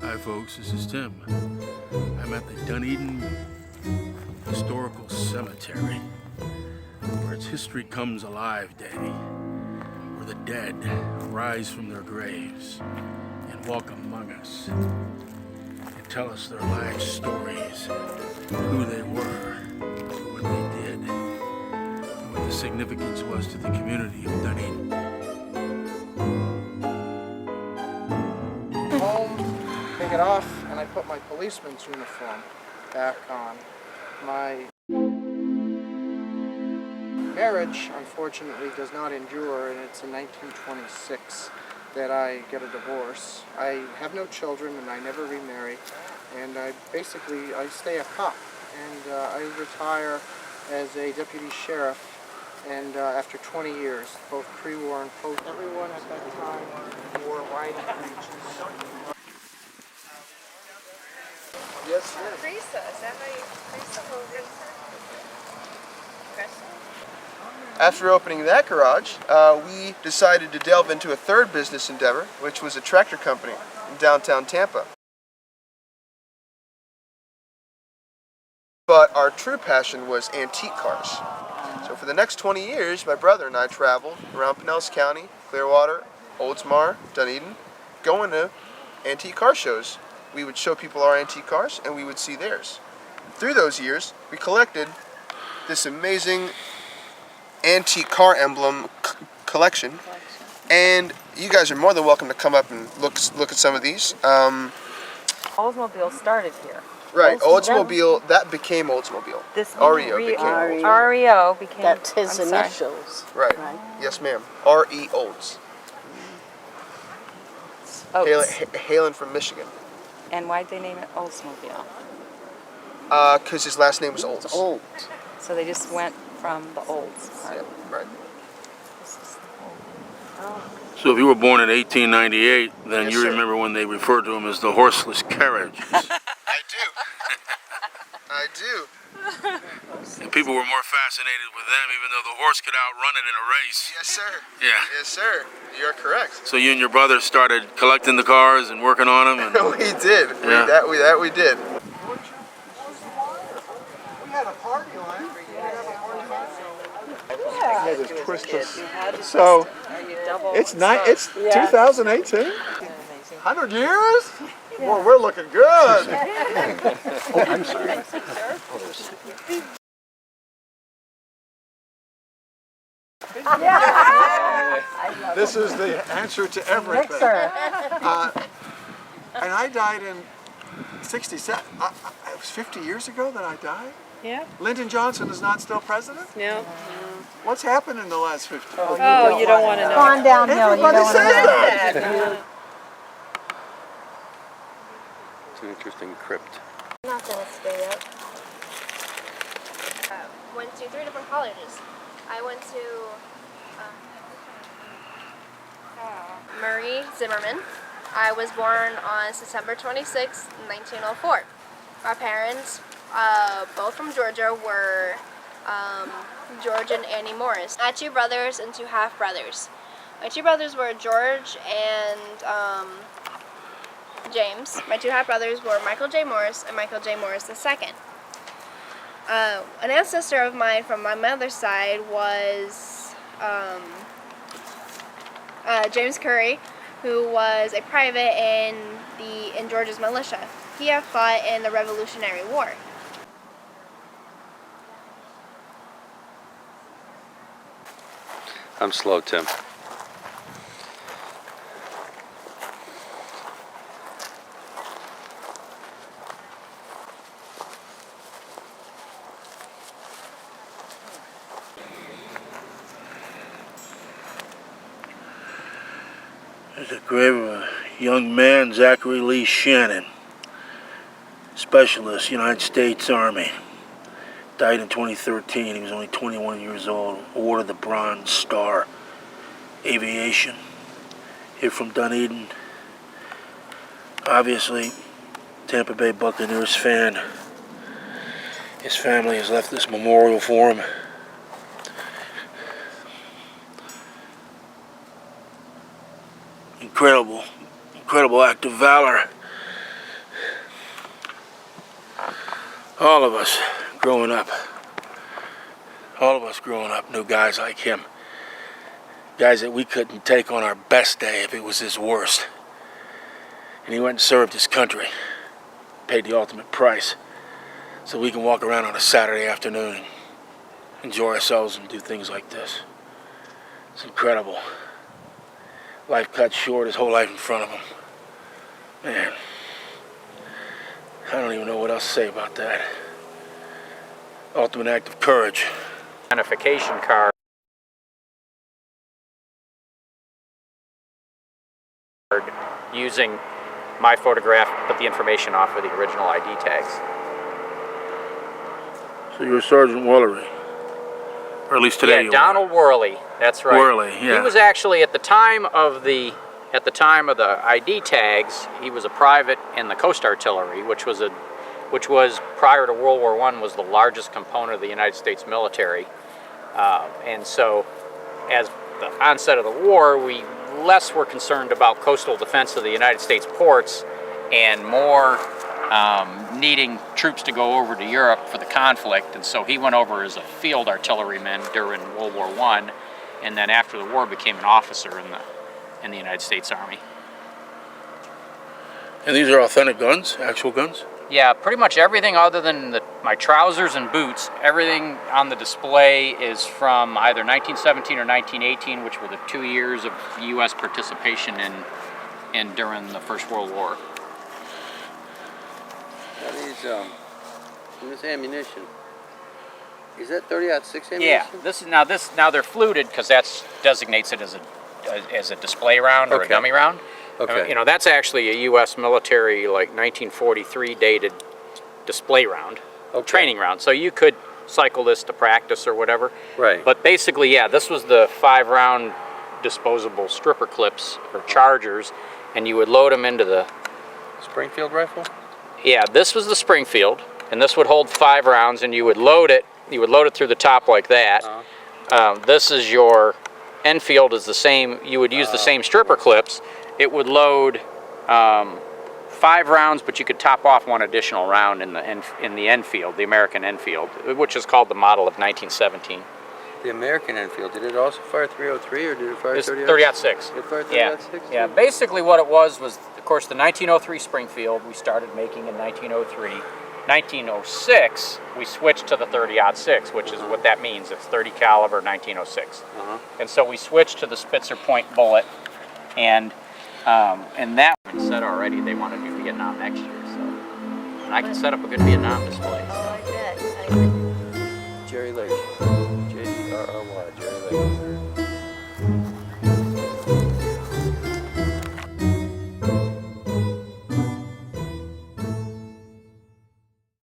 Hi folks, this is Tim. I'm at the Dunedin Historical Cemetery, where its History Comes Alive Day, where the dead rise from their graves and walk among us and tell us their life stories, who they were, what they did, and what the significance was to the community of Dunedin. Home, take it off, and I put my policeman's uniform back on. My marriage, unfortunately, does not endure, and it's in 1926 that I get a divorce. I have no children, and I never remarry, and I stay a cop, and I retire as a deputy sheriff, and after 20 years, both pre-war and post. Everyone at that time wore white breeches. Yes, sir. Risa, is that how you After opening that garage, we decided to delve into a third business endeavor, which was a tractor company in downtown Tampa. But our true passion was antique cars. So for the next 20 years, my brother and I traveled around Pinellas County, Clearwater, Oldsmar, Dunedin, going to antique car shows. We would show people our antique cars, and we would see theirs. Through those years, we collected this amazing antique car emblem collection, and you guys are more than welcome to come up and look at some of these. Oldsmobile started here. Right, Oldsmobile, that became Oldsmobile. This REO became Oldsmobile. REO became. That's his initials. Right. Yes, ma'am. R.E. Olds. Hailing from Michigan. And why'd they name it Oldsmobile? Because his last name was Olds. It's old. So they just went from the Olds part. Yeah, right. So if you were born in 1898, then Yes, you sir. remember when they referred to them as the horseless carriages. I do. I do. And people were more fascinated with them, even though the horse could outrun it in a race. Yes, sir. Yeah. Yes, sir. You're correct. So you and your brother started collecting the cars and working on them, and We did. Yeah. That we did. We had a party line. Yeah, this twistless. So it's 2018. 100 years? Boy, we're looking good. Oh, I'm sorry. This is the answer to everything. And I died in 67. It was 50 years ago that I died? Yeah. Lyndon Johnson is not still president? No. What's happened in the last 50 years? Oh, you don't want to know. Gone downhill. You Everybody don't want to says know. that. it's an interesting crypt. I'm not gonna stay up. Went to 3 different colleges. I went to Murray Zimmerman. I was born on September 26, 1904. My parents, both from Georgia, were George and Annie Morris. I had 2 brothers and 2 half-brothers. My 2 brothers were George and James. My 2 half-brothers were Michael J. Morris and Michael J. Morris II. An ancestor of mine from my mother's side was James Curry, who was a private in Georgia's militia. He had fought in the Revolutionary War. I'm slow, Tim. There's a grave of a young man, Zachary Lee Shannon, specialist, United States Army. Died in 2013. He was only 21 years old. Awarded the Bronze Star. Aviation. Here from Dunedin. Obviously, Tampa Bay Buccaneers fan. His family has left this memorial for him. incredible, incredible act of valor. All of us growing up knew guys like him. Guys that we couldn't take on our best day if it was his worst. And he went and served his country, paid the ultimate price, so we can walk around on a Saturday afternoon and enjoy ourselves and do things like this. It's incredible. Life cut short, his whole life in front of him. Man, I don't even know what else to say about that. Ultimate act of courage. Identification card using my photograph, put the information off of the original ID tags. So you're Sergeant Woolery, or at least today. Yeah, Donald Worley. That's right. Worley, yeah. He was actually at the time of the ID tags. He was a private in the Coast Artillery, which was prior to World War I was the largest component of the United States military. And so, as the onset of the war, we less were concerned about coastal defense of the United States ports and more needing troops to go over to Europe for the conflict. And so he went over as a field artilleryman during World War I, and then after the war became an officer in the United States Army. And these are authentic guns, actual guns? Yeah, pretty much everything other than my trousers and boots, everything on the display is from either 1917 or 1918, which were the 2 years of U.S. participation in during the First World War. That is, this ammunition. Is that 30-06 ammunition? Yeah, now they're fluted because that designates it as a display round or a dummy round. Okay. You know, that's actually a U.S. military, like 1943 dated display round, training round. So you could cycle this to practice or whatever. Right. But basically, yeah, this was the 5-round disposable stripper clips or chargers, and you would load them into the Springfield rifle? Yeah, this was the Springfield, and this would hold 5 rounds, and you would load it. You would load it through the top like that. This is your Enfield. Is the same. You would use the same stripper clips. It would load 5 rounds, but you could top off 1 additional round in the Enfield, the American Enfield, which is called the model of 1917. The American Enfield. Did it also fire 303 or did it fire 30-06? 30-06. It fired 30-06? Yeah. Basically what it was, of course, the 1903 Springfield we started making in 1903. 1906, we switched to the 30-06, which is what that means. It's 30 caliber 1906. And so we switched to the Spitzer point bullet, and that been said already they want to do Vietnam next year. So, and I can set up a good Vietnam display. Jerry Lake. J-E-R-R-Y.